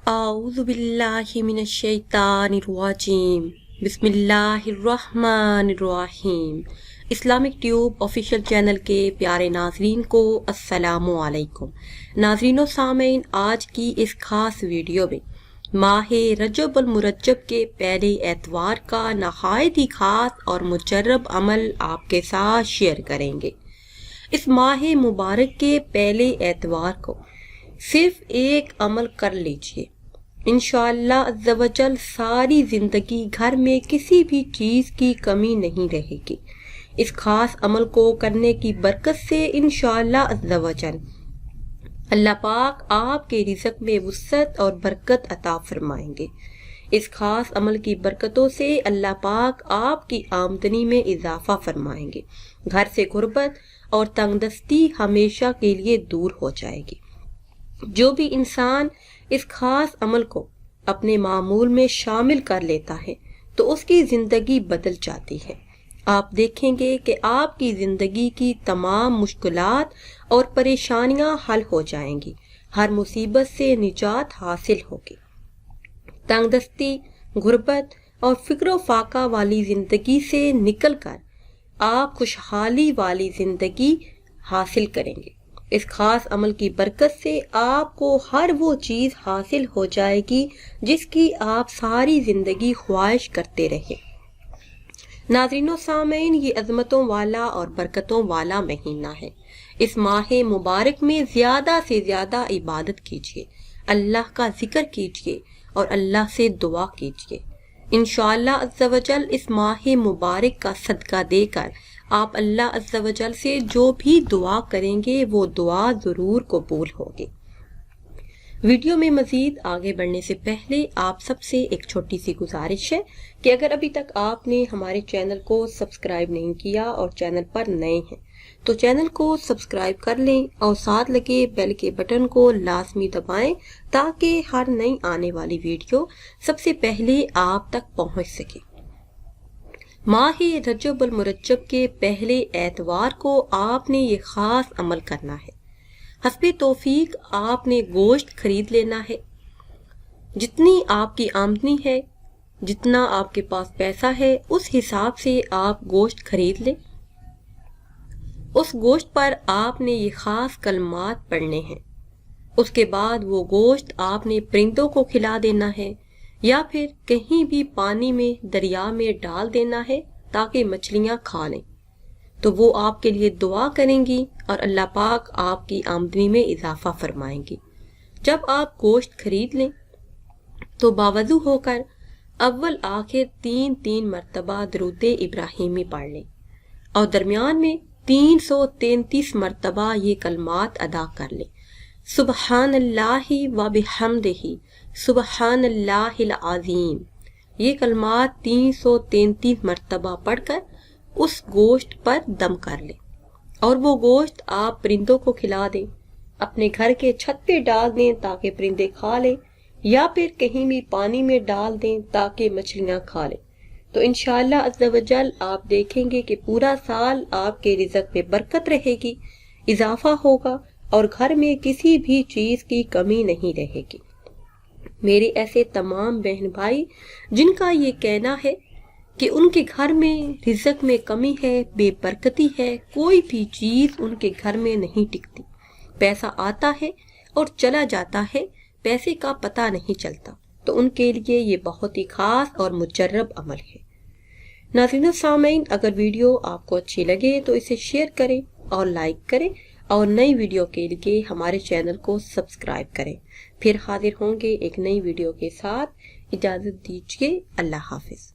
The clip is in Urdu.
اعوذ باللہ من الشیطان الرجیم بسم اللہ الرحمن الرحیم۔ اسلامک ٹیوب آفیشیل چینل کے پیارے ناظرین کو السلام علیکم۔ ناظرین و سامعین، آج کی اس خاص ویڈیو میں ماہ رجب المرجب کے پہلے اتوار کا نہایت ہی خاص اور مجرب عمل آپ کے ساتھ شیئر کریں گے۔ اس ماہ مبارک کے پہلے اتوار کو صرف ایک عمل کر لیجئے، انشاءاللہ عز و جل ساری زندگی گھر میں کسی بھی چیز کی کمی نہیں رہے گی۔ اس خاص عمل کو کرنے کی برکت سے انشاءاللہ عز و جل اللہ پاک آپ کے رزق میں وسعت اور برکت عطا فرمائیں گے۔ اس خاص عمل کی برکتوں سے اللہ پاک آپ کی آمدنی میں اضافہ فرمائیں گے، گھر سے غربت اور تنگ دستی ہمیشہ کے لیے دور ہو جائے گی۔ جو بھی انسان اس خاص عمل کو اپنے معمول میں شامل کر لیتا ہے تو اس کی زندگی بدل جاتی ہے۔ آپ دیکھیں گے کہ آپ کی زندگی کی تمام مشکلات اور پریشانیاں حل ہو جائیں گی، ہر مصیبت سے نجات حاصل ہوگی۔ تنگ دستی، غربت اور فکر و فاقہ والی زندگی سے نکل کر آپ خوشحالی والی زندگی حاصل کریں گے۔ اس خاص عمل کی برکت سے آپ کو ہر وہ چیز حاصل ہو جائے گی جس کی آپ ساری زندگی خواہش کرتے رہے۔ ناظرین و سامعین، یہ عظمتوں والا اور برکتوں والا مہینہ ہے۔ اس ماہ مبارک میں زیادہ سے زیادہ عبادت کیجیے، اللہ کا ذکر کیجیے اور اللہ سے دعا کیجیے۔ انشاءاللہ عز و جل اس ماہ مبارک کا صدقہ دے کر آپ اللہ عز و جل سے جو بھی دعا کریں گے وہ دعا ضرور قبول ہوگی۔ ویڈیو میں مزید آگے بڑھنے سے پہلے آپ سب سے ایک چھوٹی سی گزارش ہے کہ اگر ابھی تک آپ نے ہمارے چینل کو سبسکرائب نہیں کیا اور چینل پر نئے ہیں تو چینل کو سبسکرائب کر لیں اور ساتھ لگے بیل کے بٹن کو لازمی دبائیں تاکہ ہر نئی آنے والی ویڈیو سب سے پہلے آپ تک پہنچ سکے۔ ماہ رجب المرجب کے پہلے اتوار کو آپ نے یہ خاص عمل کرنا ہے۔ حسب توفیق آپ نے گوشت خرید لینا ہے۔ جتنی آپ کی آمدنی ہے، جتنا آپ کے پاس پیسہ ہے، اس حساب سے آپ گوشت خرید لیں۔ اس گوشت پر آپ نے یہ خاص کلمات پڑھنے ہیں۔ اس کے بعد وہ گوشت آپ نے پرندوں کو کھلا دینا ہے یا پھر کہیں بھی پانی میں دریا میں ڈال دینا ہے تاکہ مچھلیاں کھا لیں، تو وہ آپ کے لیے دعا کریں گی اور اللہ پاک آپ کی آمدنی میں اضافہ فرمائیں گی۔ جب آپ گوشت خرید لیں تو باوضو ہو کر اول آخر 3 مرتبہ درود ابراہیمی پڑھ لیں اور درمیان میں 333 مرتبہ یہ کلمات ادا کر لیں۔ سبحان اللہ و بحمدہ سبحان اللہ العظیم، یہ کلمات 333 مرتبہ پڑھ کر اس گوشت پر دم کر لیں اور وہ گوشت آپ پرندوں کو کھلا دیں، اپنے گھر کے چھت پہ ڈال دیں تاکہ پرندے کھا لیں یا پھر کہیں بھی پانی میں ڈال دیں تاکہ مچھلیاں کھا لیں۔ تو انشاءاللہ عز و جل آپ دیکھیں گے کہ پورا سال آپ کے رزق میں برکت رہے گی، اضافہ ہوگا اور گھر میں کسی بھی چیز کی کمی نہیں رہے گی۔ میرے ایسے تمام بہن بھائی جن کا یہ کہنا ہے کہ ان کے گھر میں رزق میں کمی ہے، بے برکتی ہے، کوئی بھی چیز ان کے گھر میں نہیں ٹکتی، پیسہ آتا ہے اور چلا جاتا ہے، پیسے کا پتہ نہیں چلتا، تو ان کے لیے یہ بہت ہی خاص اور مجرب عمل ہے۔ ناظرین و سامعین، اگر ویڈیو آپ کو اچھی لگے تو اسے شیئر کریں اور لائک کریں اور نئی ویڈیو کے لیے ہمارے چینل کو سبسکرائب کریں۔ پھر حاضر ہوں گے ایک نئی ویڈیو کے ساتھ، اجازت دیجیے، اللہ حافظ۔